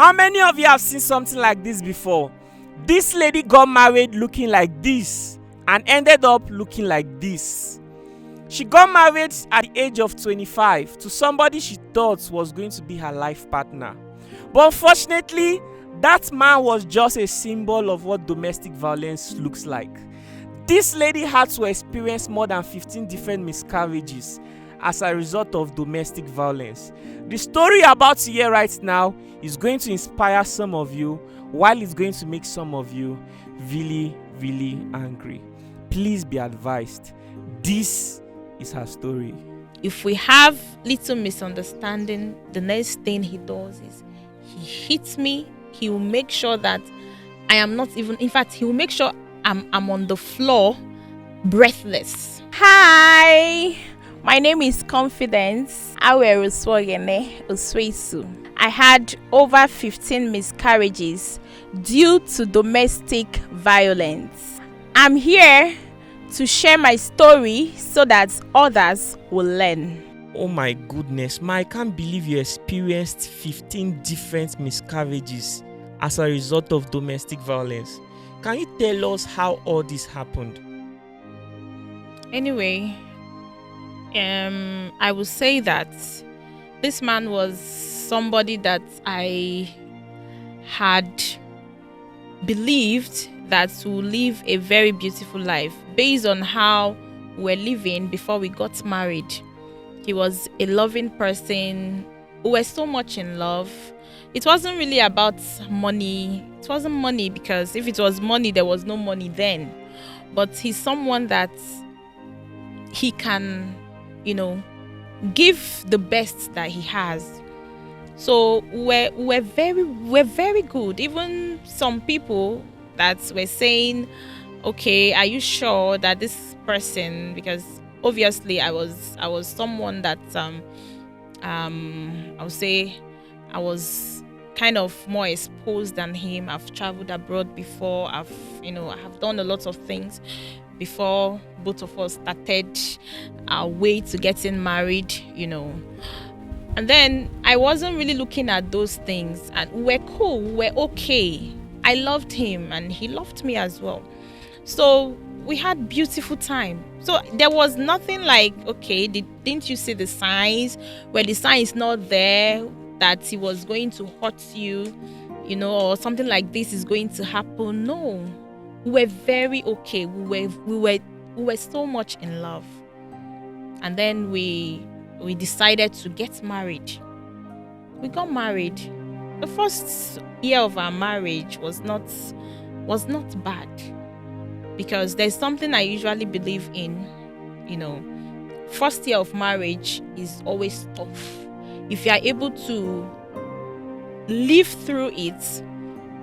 How many of you have seen something like this before? This lady got married looking like this and ended up looking like this. She got married at the age of 25 to somebody she thought was going to be her life partner. But unfortunately, that man was just a symbol of what domestic violence looks like. This lady had to experience more than 15 different miscarriages as a result of domestic violence. The story about to hear right now is going to inspire some of you, while it's going to make some of you really, really angry. Please be advised. This is her story. If we have little misunderstanding, the next thing he does is he hits me. He will make sure that I am not even, in fact, he will make sure I'm on the floor breathless. Hi, my name is Confidence. I had over 15 miscarriages due to domestic violence. I'm here to share my story so that others will learn. Oh my goodness, I can't believe you experienced 15 different miscarriages as a result of domestic violence. Can you tell us how all this happened? Anyway, I would say that this man was somebody that I had believed that will live a very beautiful life based on how we're living before we got married. He was a loving person. We were so much in love. It wasn't really about money. It wasn't money, because if it was money, there was no money then. But he's someone that he can, give the best that he has. So we're very good. Even some people that were saying, okay, are you sure that this person, because obviously I was someone that I would say I was kind of more exposed than him. I've traveled abroad before. I have done a lot of things before both of us started our way to getting married, And then I wasn't really looking at those things, and we're cool, we're okay. I loved him and he loved me as well. So we had beautiful time. So there was nothing like, okay, didn't you see the signs? Where the sign is not there, that he was going to hurt you, or something like this is going to happen. No, we were very okay. We were so much in love. And then we decided to get married. We got married. The first year of our marriage was not bad, because there's something I usually believe in. First year of marriage is always tough. If you are able to live through it,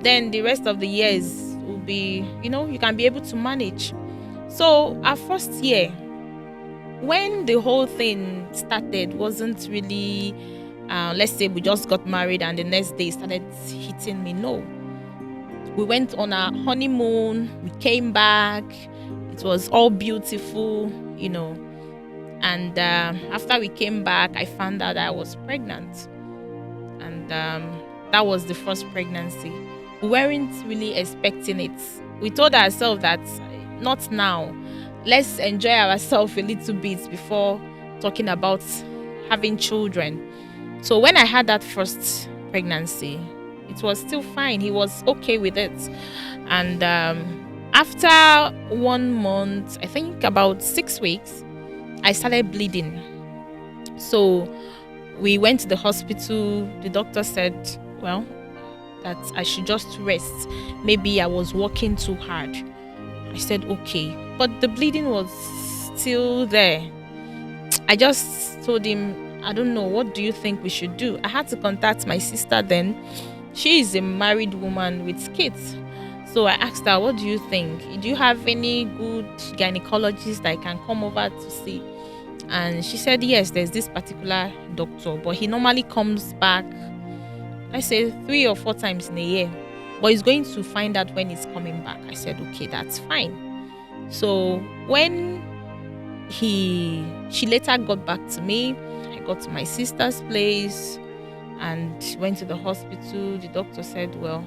then the rest of the years will be, you can be able to manage. So our first year, when the whole thing started, wasn't really, let's say we just got married and the next day started hitting me. No. We went on our honeymoon, we came back, it was all beautiful, And after we came back, I found out I was pregnant. And that was the first pregnancy. We weren't really expecting it. We told ourselves that not now. Let's enjoy ourselves a little bit before talking about having children. So when I had that first pregnancy, it was still fine. He was okay with it. And after 1 month, I think about 6 weeks, I started bleeding. So we went to the hospital. The doctor said, well, that I should just rest. Maybe I was working too hard. I said, okay. But the bleeding was still there. I just told him, I don't know, what do you think we should do? I had to contact my sister then. She is a married woman with kids. So I asked her, what do you think? Do you have any good gynecologist that I can come over to see? And she said, yes, there's this particular doctor, but he normally comes back, I say 3 or 4 times in a year, but he's going to find out when he's coming back. I said, okay, that's fine. So when she later got back to me, I got to my sister's place, and went to the hospital. The doctor said, well,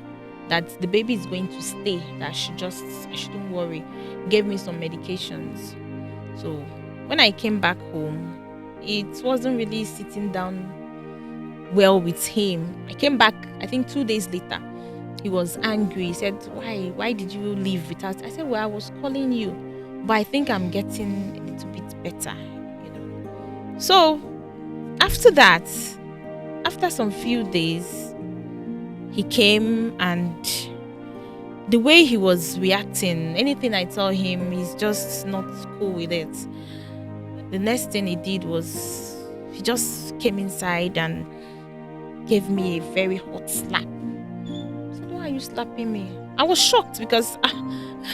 that the baby is going to stay, that I shouldn't worry. Gave me some medications. So when I came back home, it wasn't really sitting down well with him. I came back, I think 2 days later. He was angry. He said, why did you leave without? I said, well, I was calling you, but I think I'm getting a little bit better, you know. So after that, after some few days, he came, and the way he was reacting, anything I tell him, he's just not cool with it. The next thing he did was he just came inside and gave me a very hot slap. I said, why are you slapping me? I was shocked because,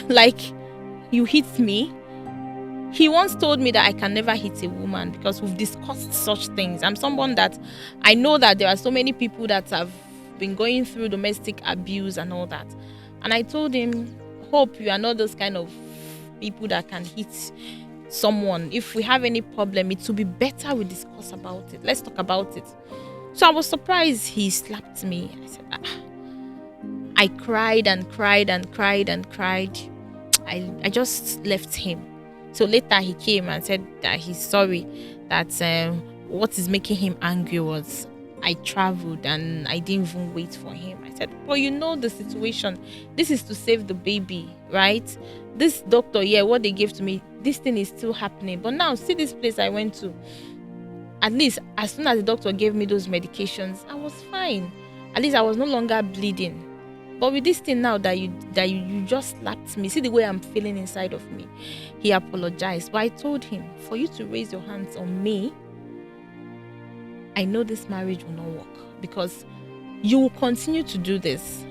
like, you hit me. He once told me that I can never hit a woman because we've discussed such things. I'm someone that I know that there are so many people that have been going through domestic abuse and all that. And I told him, hope you are not those kind of people that can hit someone. If we have any problem, it will be better we discuss about it. Let's talk about it. So I was surprised he slapped me. I said, I cried and cried and cried and cried. I just left him. So later he came and said that he's sorry, that what is making him angry was I traveled and I didn't even wait for him. I said, well, you know the situation. This is to save the baby, right? This doctor, what they gave to me, this thing is still happening. But now, see this place I went to. At least, as soon as the doctor gave me those medications, I was fine. At least I was no longer bleeding. But with this thing now that you just slapped me, see the way I'm feeling inside of me. He apologized. But I told him, for you to raise your hands on me, I know this marriage will not work because you will continue to do this.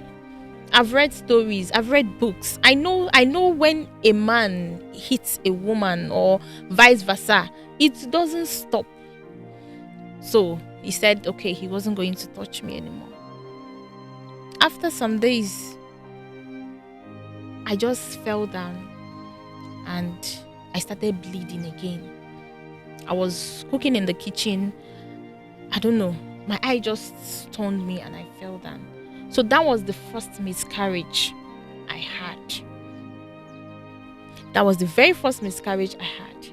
I've read stories, I've read books. I know when a man hits a woman or vice versa, it doesn't stop. So he said, okay, he wasn't going to touch me anymore. After some days, I just fell down and I started bleeding again. I was cooking in the kitchen. I don't know. My eye just stunned me and I fell down. So that was the first miscarriage I had. That was the very first miscarriage I had.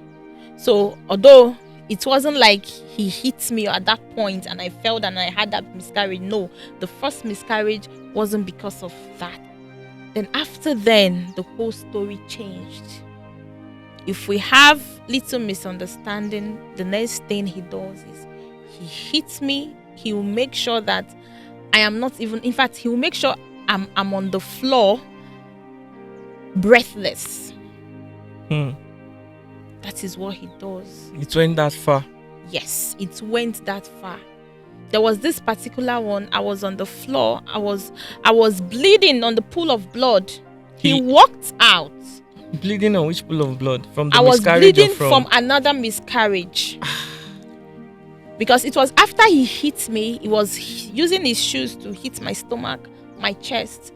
So although it wasn't like he hit me at that point and I fell down and I had that miscarriage. No, the first miscarriage wasn't because of that. Then after then, the whole story changed. If we have little misunderstanding, the next thing he does is he hits me. He will make sure that I am not even, in fact, he will make sure I'm on the floor breathless. That is what he does. It went that far. Yes, it went that far. There was this particular one. I was on the floor. I was bleeding on the pool of blood. He walked out. Bleeding on which pool of blood? From the I was miscarriage bleeding or from another miscarriage. Because it was after he hit me, he was using his shoes to hit my stomach, my chest,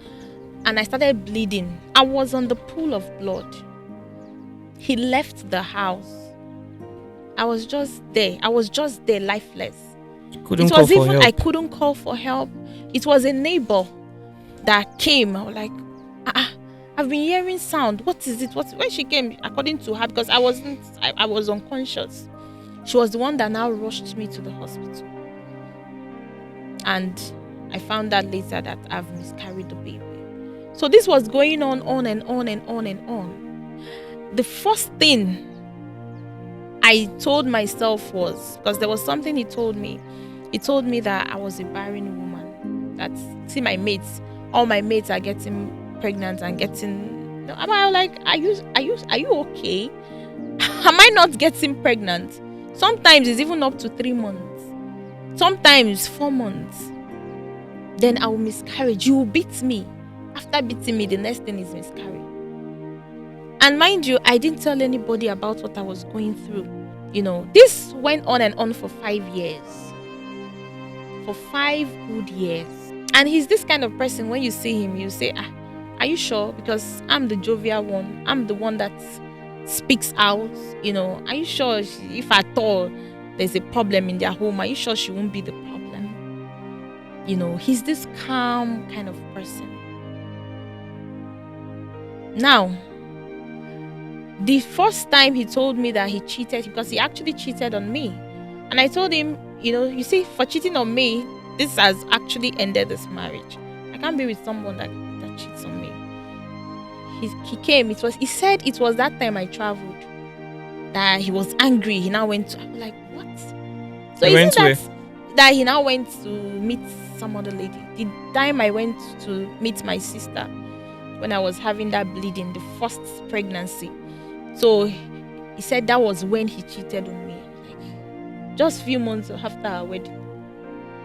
and I started bleeding. I was on the pool of blood. He left the house. I was just there. Lifeless. Couldn't call for help. I couldn't call for help. It was a neighbor that came. I was like, I've been hearing sound. What is it? When she came, according to her, because I was unconscious. She was the one that now rushed me to the hospital. And I found out later that I've miscarried the baby. So this was going on and on and on and on. The first thing I told myself was, because there was something he told me. He told me that I was a barren woman. See my mates, all my mates are getting pregnant and getting. I was like, are you okay? Am I not getting pregnant? Sometimes it's even up to 3 months. Sometimes 4 months. Then I will miscarriage. You will beat me. After beating me, the next thing is miscarriage. And mind you, I didn't tell anybody about what I was going through. This went on and on for 5 years. For 5 good years. And he's this kind of person, when you see him, you say, are you sure? Because I'm the jovial one. I'm the one that speaks out. Are you sure if at all there's a problem in their home, are you sure she won't be the problem? he's this calm kind of person. Now, the first time he told me that he cheated, because he actually cheated on me. And I told him, you see, for cheating on me, this has actually ended this marriage. I can't be with someone that cheats on me. He came, he said it was that time I traveled that he was angry. He now went to, I'm like, what? So He went that he now went to meet some other lady. The time I went to meet my sister when I was having that bleeding, the first pregnancy. So he said that was when he cheated on me. Like, just few months after our wedding,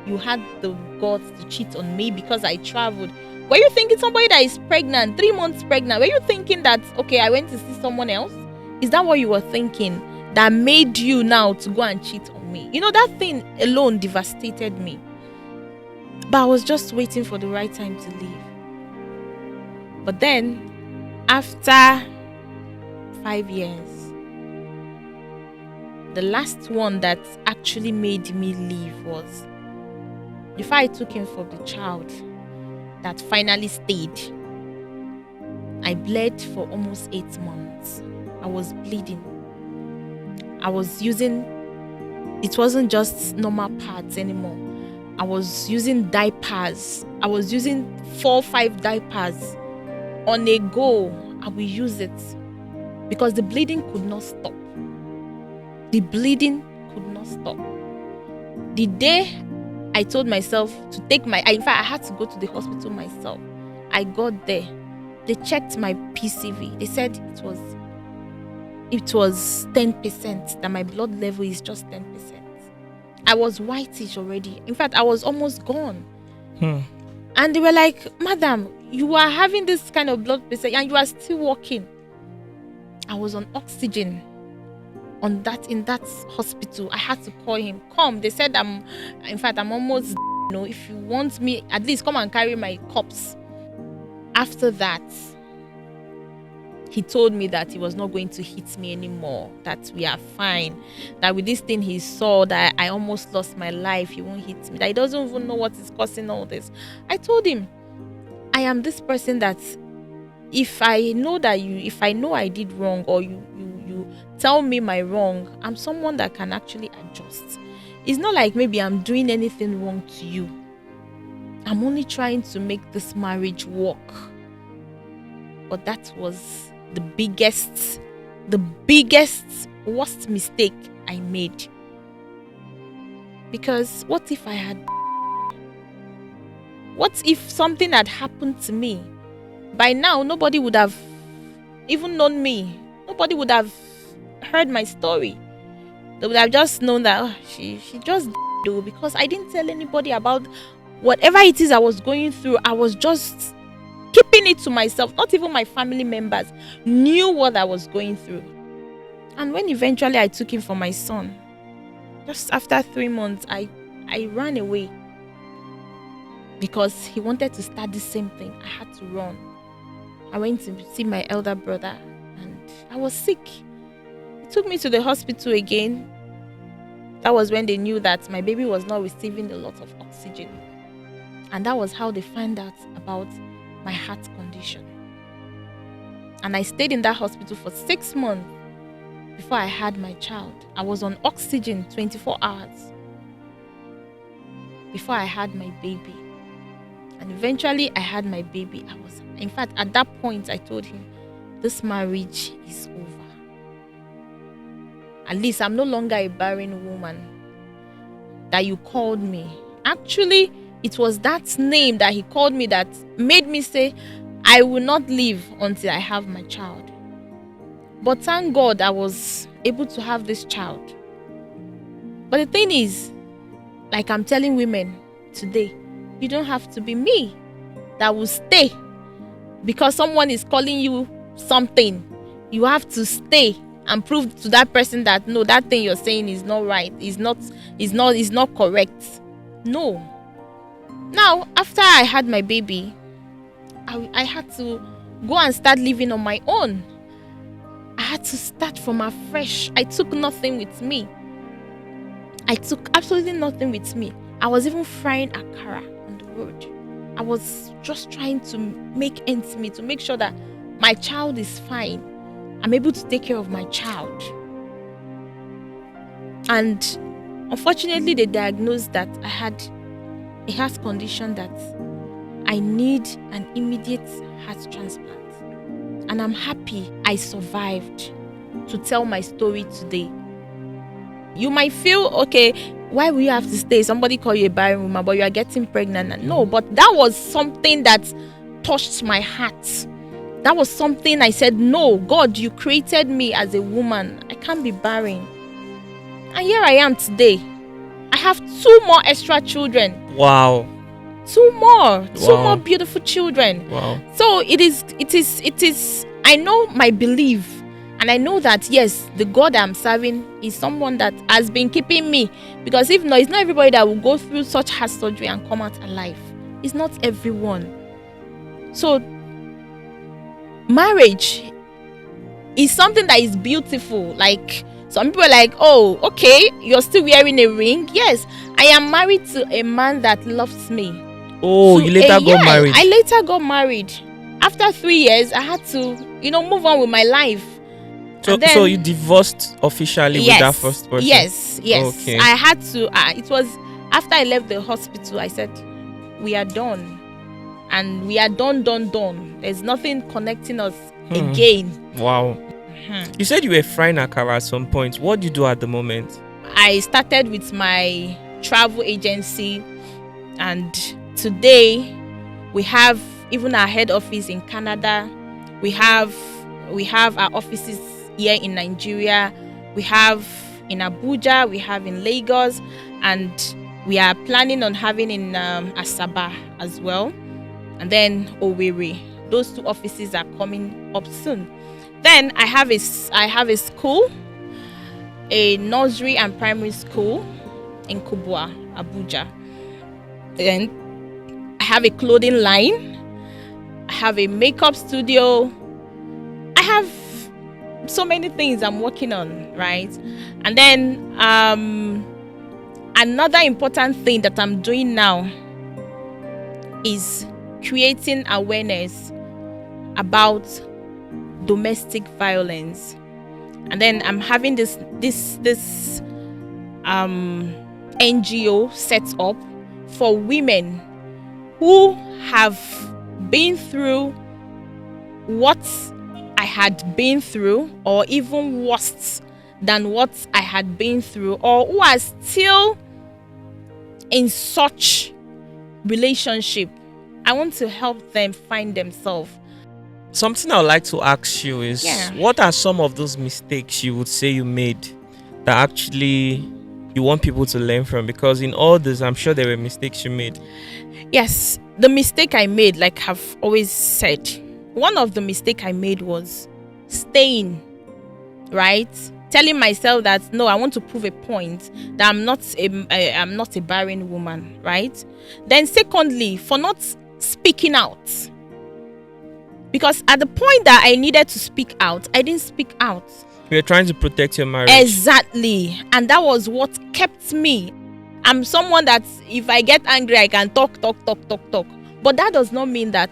you had the guts to cheat on me because I traveled. Were you thinking somebody that is pregnant, 3 months pregnant? Were you thinking that, okay, I went to see someone else? Is that what you were thinking that made you now to go and cheat on me? That thing alone devastated me. But I was just waiting for the right time to leave. But then, after 5 years, the last one that actually made me leave was before I took him for the child that finally stayed. I bled for almost 8 months. I was bleeding. I was using, it wasn't just normal pads anymore. I was using diapers. I was using 4 or 5 diapers on a go. I will use it because the bleeding could not stop. The bleeding could not stop. The day I told myself to take in fact, I had to go to the hospital myself. I got there. They checked my PCV. They said it was 10%, that my blood level is just 10%. I was whitish already. In fact, I was almost gone. And they were like, madam, you are having this kind of blood pressure and you are still walking. I was on oxygen in that hospital. I had to call him. Come. They said I'm almost, if you want me, at least come and carry my corpse. After that, he told me that he was not going to hit me anymore, that we are fine, that with this thing he saw that I almost lost my life, he won't hit me, that he doesn't even know what is causing all this. I told him, I am this person that if I know I did wrong, or you tell me my wrong, I'm someone that can actually adjust. It's not like maybe I'm doing anything wrong to you. I'm only trying to make this marriage work. But that was the biggest worst mistake I made. Because what if something had happened to me? By now, nobody would have even known me. Nobody would have heard my story. They would have just known that she just do, because I didn't tell anybody about whatever it is I was going through. I was just keeping it to myself. Not even my family members knew what I was going through. And when eventually I took him for my son, just after 3 months, I ran away because he wanted to start the same thing. I had to run. I went to see my elder brother and I was sick. He took me to the hospital again. That was when they knew that my baby was not receiving a lot of oxygen. And that was how they found out about my heart condition. And I stayed in that hospital for 6 months before I had my child. I was on oxygen 24 hours before I had my baby. And eventually I had my baby. In fact, at that point, I told him, this marriage is over. At least I'm no longer a barren woman that you called me. Actually, it was that name that he called me that made me say, I will not leave until I have my child. But thank God I was able to have this child. But the thing is, like I'm telling women today, you don't have to be me that will stay because someone is calling you something. You have to stay and prove to that person that no, that thing you're saying is not right, is not correct. No. Now, after I had my baby, I had to go and start living on my own. I had to start from afresh. I took nothing with me. I took absolutely nothing with me. I was even frying akara on road. I was just trying to make ends meet, to make sure that my child is fine. I'm able to take care of my child. And unfortunately, they diagnosed that I had a heart condition that I need an immediate heart transplant. And I'm happy I survived to tell my story today. You might feel, okay, why will you have to stay? Somebody call you a barren woman, but you are getting pregnant. No, but that was something that touched my heart. That was something I said, no, God, you created me as a woman. I can't be barren. And here I am today. I have 2 more extra children. Wow. 2 more beautiful children. Wow. So it is I know my belief, and I know that yes, the God I'm serving is someone that has been keeping me, because if not, it's not everybody that will go through such heart surgery and come out alive. It's not everyone. So marriage is something that is beautiful. Like, some people are like, oh, okay, you're still wearing a ring. Yes, I am married to a man that loves me. Oh, you later got married? I later got married. After 3 years, I had to, move on with my life. So you divorced officially with that first person? Yes. Okay. I had to. It was after I left the hospital, I said, we are done. And we are done. There's nothing connecting us again. Wow. You said you were frying akara at some point. What do you do at the moment? I started with my travel agency, and today we have even our head office in Canada. We have our offices here in Nigeria. We have in Abuja, we have in Lagos, and we are planning on having in Asaba as well, and then Owerri. Those 2 offices are coming up soon. Then I have a school, a nursery and primary school in Kubwa, Abuja. Then I have a clothing line. I have a makeup studio. I have so many things I'm working on, right? And then another important thing that I'm doing now is creating awareness about domestic violence. And then I'm having this NGO set up for women who have been through what I had been through, or even worse than what I had been through, or who are still in such relationship. I want to help them find themselves. Something I would like to ask you is, what are some of those mistakes you would say you made that actually you want people to learn from? Because in all this, I'm sure there were mistakes you made. Yes, the mistake I made, like I've always said, one of the mistake I made was staying, right? Telling myself that no, I want to prove a point that I'm not a barren woman, right? Then secondly, for not speaking out. Because at the point that I needed to speak out, I didn't speak out. You're trying to protect your marriage. Exactly. And that was what kept me. I'm someone that if I get angry, I can talk. But that does not mean that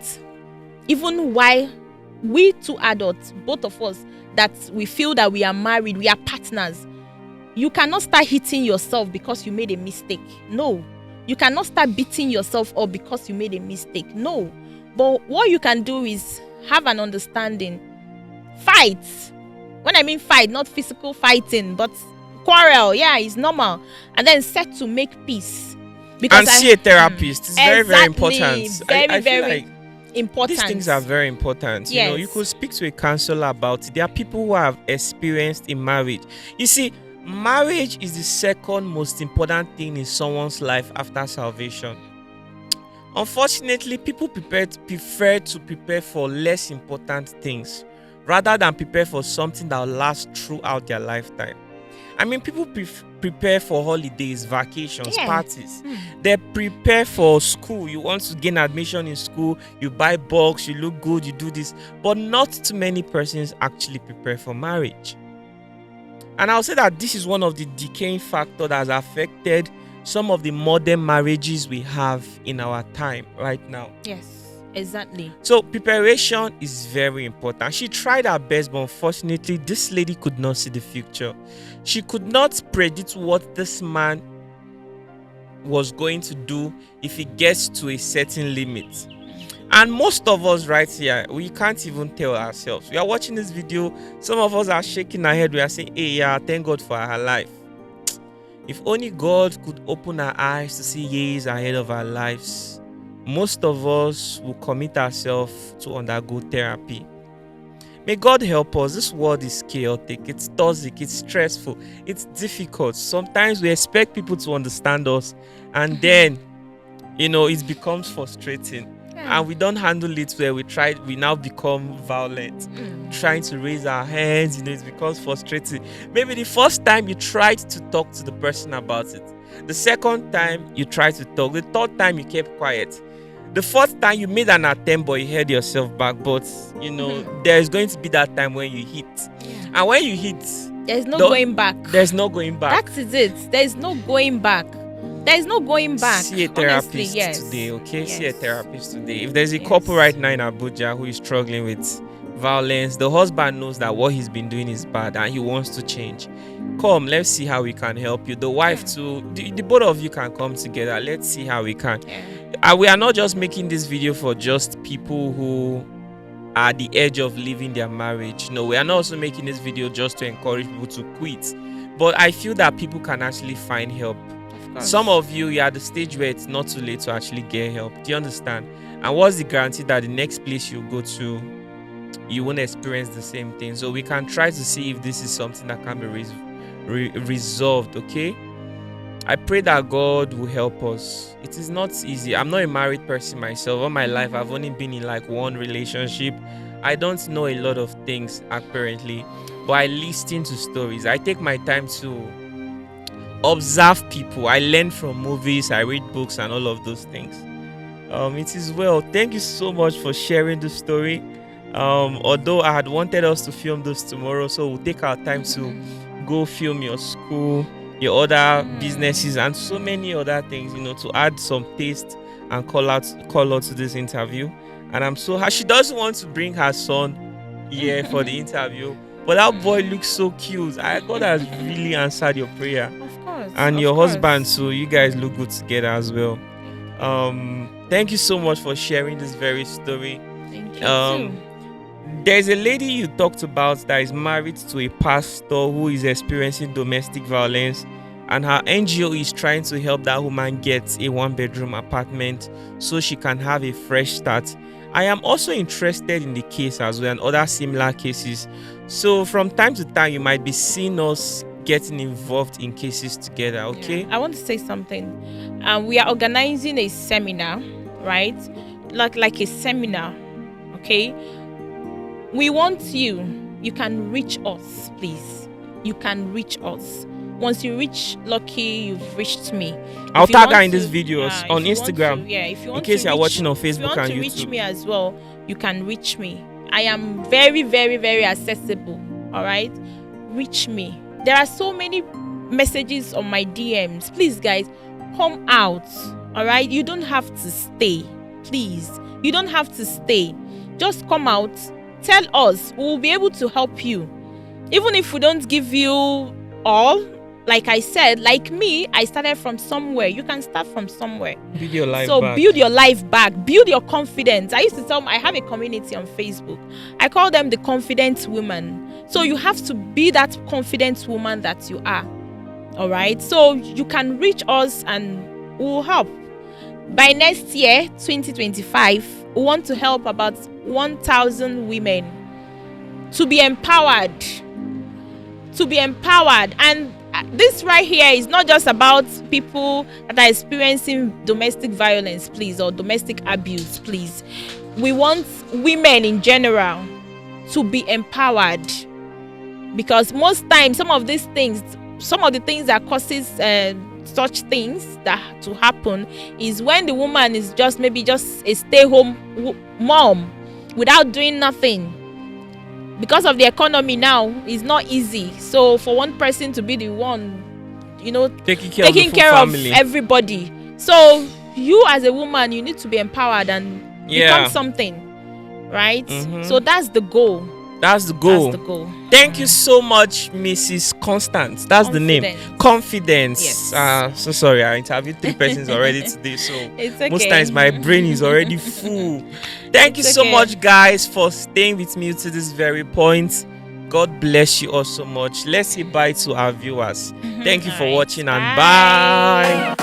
even while we 2 adults, both of us, that we feel that we are married, we are partners, you cannot start hitting yourself because you made a mistake. No. You cannot start beating yourself up because you made a mistake. No. But what you can do is have an understanding. Fight. When I mean fight, not physical fighting, but quarrel. Yeah, it's normal. And then set to make peace. Because see a therapist. It's very, very important. Very important. These things are very important. Yes. You could speak to a counselor about it. There are people who have experienced in marriage. You see, marriage is the second most important thing in someone's life after salvation. Unfortunately, people prefer to prepare for less important things rather than prepare for something that will last throughout their lifetime. I mean, people prepare for holidays, vacations, parties. They prepare for school. You want to gain admission in school, you buy books, you look good, you do this. But not too many persons actually prepare for marriage. And I'll say that this is one of the decaying factors that has affected some of the modern marriages we have in our time right now. Yes, exactly. So preparation is very important. She tried her best, but unfortunately, this lady could not see the future. She could not predict what this man was going to do if he gets to a certain limit. And most of us right here, we can't even tell ourselves. We are watching this video, some of us are shaking our head. We are saying, hey, yeah, thank God for her life. If only God could open our eyes to see years ahead of our lives, most of us will commit ourselves to undergo therapy. May God help us. This world is chaotic, it's toxic, it's stressful, it's difficult. Sometimes we expect people to understand us, and then, it becomes frustrating. And we don't handle it where we now become violent, trying to raise our hands, it becomes frustrating. Maybe the first time you tried to talk to the person about it, the second time you tried to talk, the third time you kept quiet, the fourth time you made an attempt but you held yourself back. But there's going to be that time when you hit, and when you hit, there's no going back. There's no going back. That is it. There's no going back. There's no going back. See a therapist today, okay? Yes. See a therapist today. If there's a couple right now in Abuja who is struggling with violence, the husband knows that what he's been doing is bad and he wants to change. Come, let's see how we can help you. The wife too, the both of you can come together. Let's see how we can. We are not just making this video for just people who are at the edge of leaving their marriage. No, we are not also making this video just to encourage people to quit. But I feel that people can actually find help. Some of you're at the stage where it's not too late to actually get help. Do you understand? And what's the guarantee that the next place you go to, you won't experience the same thing? So we can try to see if this is something that can be resolved, okay? I pray that God will help us. It is not easy. I'm not a married person myself. All my life, I've only been in like one relationship. I don't know a lot of things apparently, but I listen to stories. I take my time to observe people. I learn from movies, I read books and all of those things. It is well. Thank you so much for sharing the story. Although I had wanted us to film this tomorrow, so we'll take our time to go film your school, your other businesses and so many other things, to add some taste and color to this interview. And I'm so happy. She doesn't want to bring her son here for the interview, but that boy looks so cute. God has really answered your prayer. And your husband, so you guys look good together as well. Thank you so much for sharing this very story. Thank you too. There's a lady you talked about that is married to a pastor who is experiencing domestic violence, and her NGO is trying to help that woman get a 1-bedroom apartment so she can have a fresh start. I am also interested in the case as well and other similar cases. So from time to time, you might be seeing us getting involved in cases together, okay? I want to say something. We are organizing a seminar, right? Like a seminar, okay? We want you can reach us, please. You can reach us. Once you reach Lucky, you've reached me. I'll tag her in this video on Instagram. If you want in case you're watching on Facebook if you want and to YouTube. reach me as well, you can reach me. I am very, very, very accessible. All right, reach me. There are so many messages on my DMs. Please, guys, come out. All right, you don't have to stay. Please, you don't have to stay. Just come out. Tell us. We will be able to help you. Even if we don't give you all, like I said, like me, I started from somewhere. You can start from somewhere. Build your life back. Build your life back. Build your confidence. I used to tell them, I have a community on Facebook. I call them the confident women. So you have to be that confident woman that you are. All right. So you can reach us and we'll help. By next year, 2025, we want to help about 1,000 women to be empowered. To be empowered. And this right here is not just about people that are experiencing domestic violence, please, or domestic abuse, please. We want women in general to be empowered, because most times some of the things that causes such things that to happen is when the woman is just a stay-home mom without doing nothing. Because of the economy now, it's not easy. So for one person to be the one taking care taking of the full care family. of everybody. So you as a woman, you need to be empowered and become something, right? So that's the goal. That's the goal. That's the goal. Thank you so much, Mrs. Constance. That's the name. Confidence. Yes. So sorry, I interviewed 3 persons already today, so It's okay. most times my brain is already full. Thank you It's so okay. much, guys, for staying with me to this very point. God bless you all so much. Let's say bye to our viewers. Thank you for Alright, watching, and bye.